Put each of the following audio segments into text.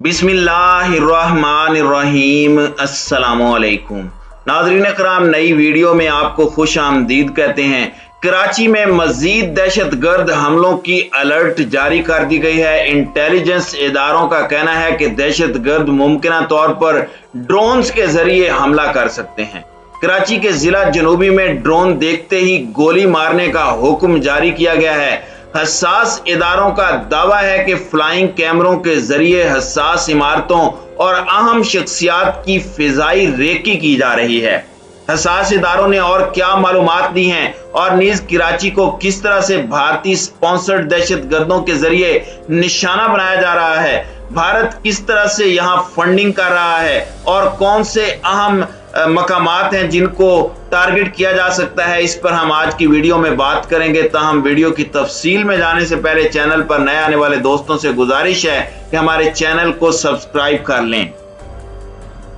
बिस्मिल्लाहिर्रहमानिर्रहीम। अस्सलामुअलैकुम नाज़रीन कराम, नई वीडियो में आपको खुश आमदीद कहते हैं। कराची में मजीद दहशतगर्द हमलों की अलर्ट जारी कर दी गई है। इंटेलिजेंस इदारों का कहना है कि दहशतगर्द मुमकिन तौर पर ड्रोन्स के जरिए हमला कर सकते हैं। कराची के जिला जनूबी में ड्रोन देखते ही गोली मारने का हुक्म जारी किया गया है। हसास इदारों का दावा है कि फ्लाइंग कैमरों के जरिए हसास इमारतों और अहम शख्सियात की फिजाई रेकी की जा रही है। हसास इदारों ने और क्या मालूमात दी हैं और नीज कराची को किस तरह से भारतीय स्पॉन्सर्ड दहशतगर्दों के जरिए निशाना बनाया जा रहा है, भारत किस तरह से यहाँ फंडिंग कर रहा है और कौन से अहम मकामात हैं जिनको टारगेट किया जा सकता है, इस पर हम आज की वीडियो में बात करेंगे। ताहम वीडियो की तफसील में जाने से पहले चैनल पर नए आने वाले दोस्तों से गुजारिश है कि हमारे चैनल को सब्सक्राइब कर लें।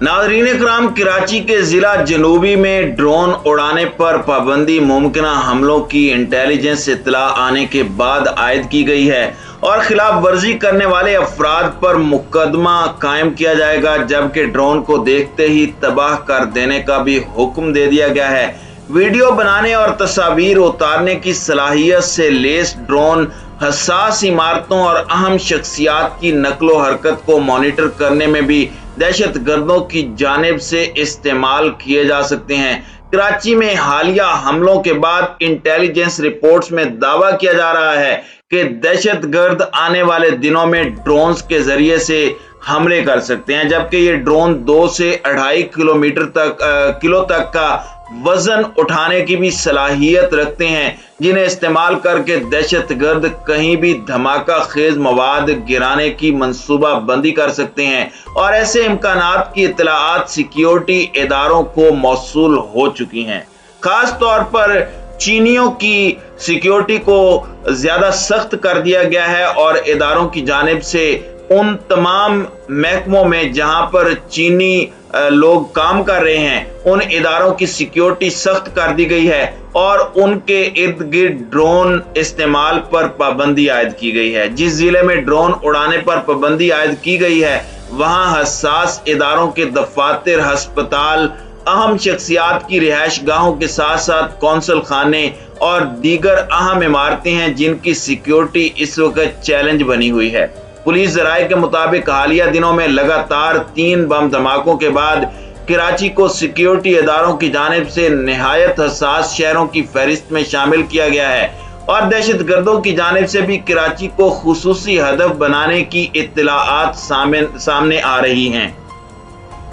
नाज़रीन इकराम, कराची के जिला जनूबी में ड्रोन उड़ाने पर पाबंदी मुमकिन हमलों की इंटेलिजेंस इत्तला आने के बाद आयद की गई है और खिलाफ वर्जी करने वाले अफराद पर मुकदमा कायम किया जाएगा, जबकि ड्रोन को देखते ही तबाह कर देने का भी हुक्म दे दिया गया है। वीडियो बनाने और तस्वीर उतारने की सलाहियत से लेस ड्रोन हसास इमारतों और अहम शख्सियात की नकलो हरकत को मॉनिटर करने में भी दहशतगर्दों की जानिब से इस्तेमाल किए जा सकते हैं। कराची में हालिया हमलों के बाद इंटेलिजेंस रिपोर्ट्स में दावा किया जा रहा है कि दहशतगर्द आने वाले दिनों में ड्रोन्स के जरिए से हमले कर सकते हैं, जबकि ये ड्रोन 2 से 2.5 किलो तक का वजन उठाने की भी सलाहियत रखते हैं, जिन्हें इस्तेमाल करके दहशतगर्द कहीं भी धमाका खेज मवाद गिराने की मंसूबा बंदी कर सकते हैं और ऐसे इम्कानात की इत्तलाआत सिक्योरिटी इदारों को मौसूल हो चुकी हैं। खास तौर पर चीनियों की सिक्योरिटी को ज्यादा सख्त कर दिया गया है और इदारों की जानिब से उन तमाम महकमों में जहां पर चीनी लोग काम कर रहे हैं, उन इदारों की सिक्योरिटी सख्त कर दी गई है और उनके इर्द गिर्द ड्रोन इस्तेमाल पर पाबंदी आयद की गई है। जिस जिले में ड्रोन उड़ाने पर पाबंदी आयद की गई है, वहां हसास इदारों के दफातर, हस्पताल, अहम शख्सियात की रिहाइश गाहों के साथ साथ कौंसल खाने और दीगर अहम इमारतें हैं, जिनकी सिक्योरिटी इस वक्त चैलेंज बनी हुई है। पुलिस जराये के मुताबिक हालिया दिनों में लगातार 3 बम धमाकों के बाद कराची को सिक्योरिटी इदारों की जानिब से निहायत हसास शहरों की फहरिस्त में शामिल किया गया है और दहशतगर्दों की जानिब से भी कराची को खुसूसी हदफ बनाने की इत्तलाआत सामने आ रही हैं।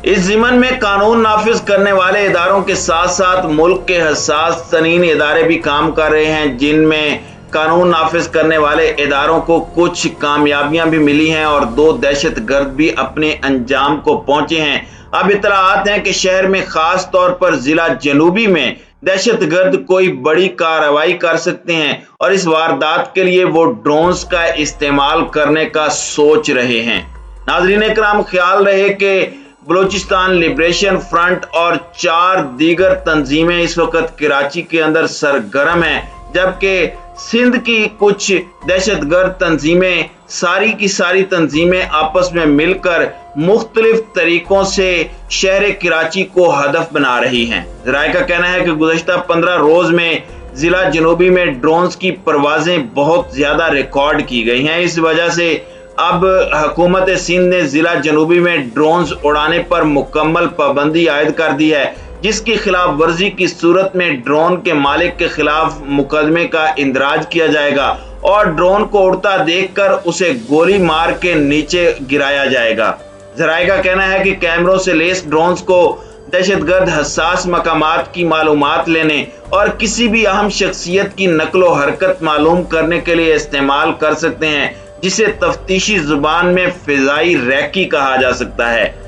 इस ज़िमन में कानून नाफिज करने वाले इदारों के साथ साथ मुल्क के हसास तरीन इदारे भी काम कर रहे हैं, जिनमें कानून नाफिज करने वाले इदारों को कुछ कामयाबियां भी मिली हैं और 2 दहशतगर्द भी अपने अंजाम को पहुंचे हैं। अब इत्तलाआत हैं कि शहर में खास तौर पर जिला जनूबी में दहशतगर्द कोई बड़ी कार्रवाई कर सकते हैं और इस वारदात के लिए वो ड्रोन्स का इस्तेमाल करने का सोच रहे हैं। नाज़रीन इकराम, ख्याल रहे कि बलूचिस्तान लिबरेशन फ्रंट और 4 दीगर तंजीमें इस वक्त कराची के अंदर सरगर्म हैं, जबकि सिंध की कुछ दहशतगर्द तंजीमें, सारी की सारी तंजीमें आपस में मिलकर मुख्तलिफ तरीकों से शहर कराची को हदफ बना रही हैं। जराये का कहना है कि गुज़श्ता 15 रोज में जिला जनूबी में ड्रोन्स की परवाजें बहुत ज्यादा रिकॉर्ड की गई हैं। इस वजह से अब हुकूमत सिंध ने जिला जनूबी में ड्रोन्स उड़ाने पर मुकम्मल पाबंदी आयद कर दी है, जिसकी खिलाफ वर्जी की सूरत में ड्रोन के मालिक के खिलाफ मुकदमे का इंदराज किया जाएगा और ड्रोन को उड़ता देखकर उसे गोली मार के नीचे गिराया जाएगा। जराये का कहना है कि कैमरों से लेस ड्रोन्स को दहशतगर्द हसास मकामात की मालूमात लेने और किसी भी अहम शख्सियत की नकलो हरकत मालूम करने के लिए इस्तेमाल कर सकते हैं, जिसे तफ्तीशी जुबान में फिजाई रैकी कहा जा सकता है।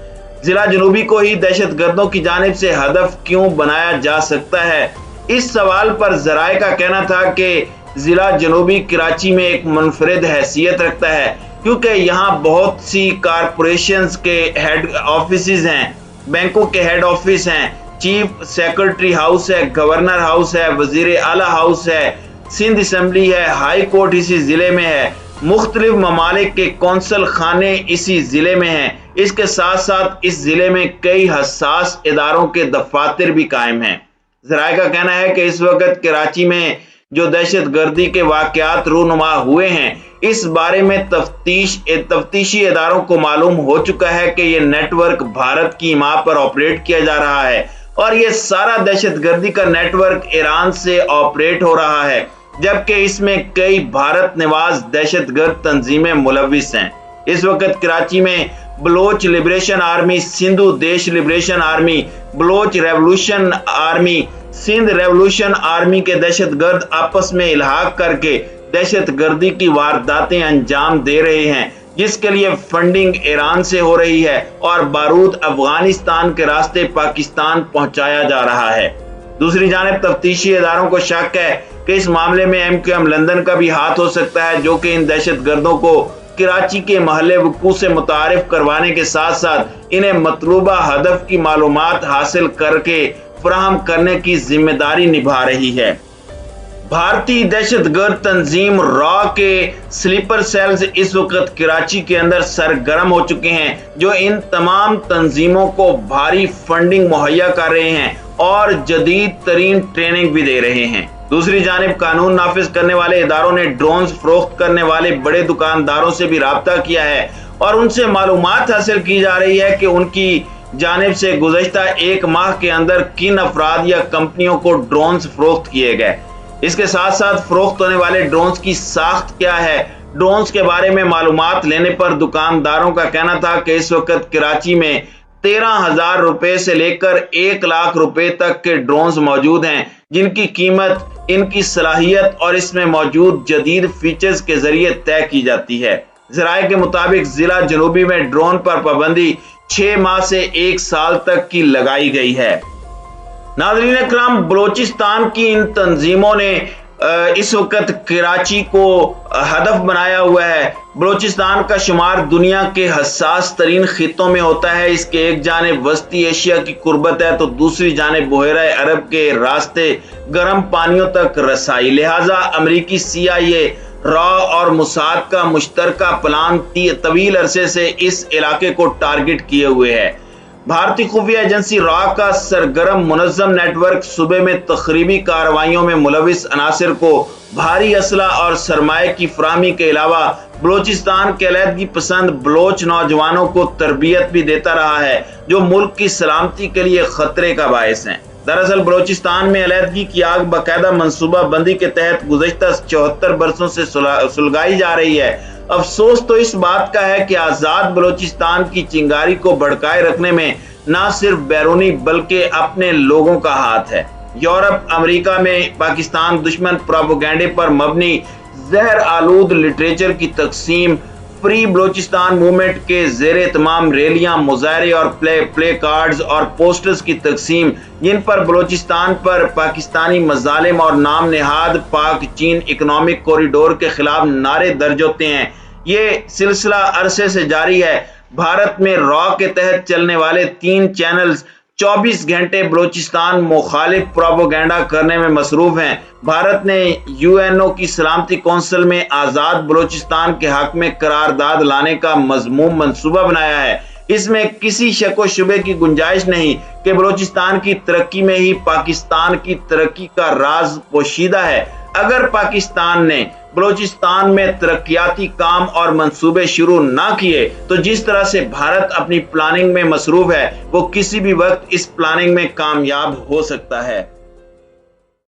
जिला जनूबी को ही दहशतगर्दों की जानिब से हदफ क्यों बनाया जा सकता है, इस सवाल पर जराये का कहना था कि जिला जनूबी कराची में एक मुनफरिद हैसियत रखता है, क्योंकि यहाँ बहुत सी कारपोरेशंस के हेड ऑफिसेज हैं, बैंकों के हेड ऑफिस हैं, चीफ सेक्रेटरी हाउस है, गवर्नर हाउस है, वजीर आला हाउस है, सिंध असम्बली है, हाई कोर्ट इसी जिले में है, मुख्तलिफ ममालिक के कौंसल खाने इसी ज़िले में हैं। इसके साथ साथ इस ज़िले में कई हसास इदारों के दफातर भी कायम हैं। ज़राए का कहना है कि इस वक्त कराची में जो दहशत गर्दी के वाक़यात रूनुमा हुए हैं, इस बारे में तफ्तीशी इदारों को मालूम हो चुका है कि यह नेटवर्क भारत की हिमा पर ऑपरेट किया जा रहा है और यह सारा दहशत गर्दी का नेटवर्क ईरान से ऑपरेट हो रहा है, जबकि इसमें कई भारत निवास दहशतगर्द तंजीमें मुलविस हैं। इस वक्त कराची में Bloch liberation army, Sindhu Desh liberation army, Baloch revolution army, Sindh revolution army के दहशतगर्द आपस में इल्हाक करके दहशतगर्दी की वारदातें अंजाम दे रहे हैं, जिसके लिए फंडिंग ईरान से हो रही है और बारूद अफगानिस्तान के रास्ते पाकिस्तान पहुंचाया जा रहा है। दूसरी जानिब तफ्तीशी इदारों को शक है कि इस मामले में MQM लंदन का भी हाथ हो सकता है, जो कि इन दहशतगर्दों को कराची के महल्ले वकू से मुतारिफ करवाने के साथ साथ इन्हें मतलूबा हदफ की मालूमात हासिल करके फराहम करने की जिम्मेदारी निभा रही है। भारतीय दहशतगर्द तंजीम रॉ के स्लीपर सेल्स इस वक्त कराची के अंदर सरगर्म हो चुके हैं, जो इन तमाम तंजीमों को भारी फंडिंग मुहैया कर रहे हैं और जदीद तरीन ट्रेनिंग भी दे रहे हैं। दूसरी जानिब कानून नाफिज करने वाले इदारों ने ड्रोन्स फरोख्त करने वाले बड़े दुकानदारों से भी राब्ता किया है और उनसे मालूमात हासिल की जा रही है कि उनकी जानिब से गुज़श्ता एक माह के अंदर किन अफराद या कंपनियों को ड्रोन्स फरोख्त किए गए। इसके साथ साथ फरोख्त होने वाले ड्रोन्स की साख्त क्या है। ड्रोन्स के बारे में मालूमात लेने पर दुकानदारों का कहना था कि इस वक्त कराची में 13,000 रुपए से लेकर 1 लाख रुपए तक के ड्रोन्स मौजूद हैं, जिनकी कीमत इनकी सलाहियत और इसमें मौजूद जदीद फीचर्स के जरिए तय की जाती है। ज़राए के मुताबिक जिला जनूबी में ड्रोन पर पाबंदी 6 माह से 1 साल तक की लगाई गई है। नाज़रीन इकराम, बलोचिस्तान की इन तंजीमों ने इस वक्त कराची को हदफ बनाया हुआ है। बलोचिस्तान का शुमार दुनिया के हसास तरीन खित्तों में होता है। इसके एक जानिब वस्ती एशिया की कुर्बत है तो दूसरी जानिब बहरा अरब के रास्ते गर्म पानियों तक रसाई। लिहाजा अमरीकी CIA, रॉ और मुसाद का मुश्तरका प्लान तवील अरसे से इस इलाके को टारगेट किए हुए है। भारतीय खुफिया एजेंसी रॉ का सरगर्म मुनज़्ज़म नेटवर्क सूबे में तखरीबी कार्रवाइयों में मुलविस अनासिर को भारी असला और सरमाए की फराहमी के अलावा बलोचिस्तान के अलहदगी पसंद बलोच नौजवानों को तरबियत भी देता रहा है, जो मुल्क की सलामती के लिए खतरे का बायस है। दरअसल बलोचिस्तान में अलहदगी की आग बाकायदा मनसूबा बंदी के तहत गुज़श्ता 74 बरसों से सुलगाई जा रही है। अफसोस तो इस बात का है कि आज़ाद बलोचिस्तान की चिंगारी को भड़काए रखने में न सिर्फ बैरूनी बल्कि अपने लोगों का हाथ है। यूरोप, अमेरिका में पाकिस्तान दुश्मन प्रोपेगेंडे पर मबनी जहर आलूद लिटरेचर की तकसीम, फ्री बलोचिस्तान मूवमेंट के ज़ेरे तमाम रैलियां, मुजाहरे और प्ले कार्ड्स और पोस्टर्स की तकसीम, जिन पर बलोचिस्तान पर पाकिस्तानी मजालिम और नाम नेहाद पाक चीन इकोनॉमिक कॉरिडोर के खिलाफ नारे दर्ज होते हैं, ये सिलसिला अरसे से जारी है। भारत में रॉ के तहत चलने वाले 3 चैनल्स 24 घंटे बलोचिस्तान मुखालिफ प्रोपेगेंडा करने में मसरूफ हैं। भारत ने UNO की सलामती कौंसिल में आज़ाद बलोचिस्तान के हक में करारदाद लाने का मज़मूम मंसूबा बनाया है। इसमें किसी शक व शुबे की गुंजाइश नहीं कि बलोचिस्तान की तरक्की में ही पाकिस्तान की तरक्की का राज पोशीदा है। अगर पाकिस्तान ने बलोचिस्तान में तरक्याती काम और मंसूबे शुरू ना किए तो जिस तरह से भारत अपनी प्लानिंग में मसरूफ है, वो किसी भी वक्त इस प्लानिंग में कामयाब हो सकता है।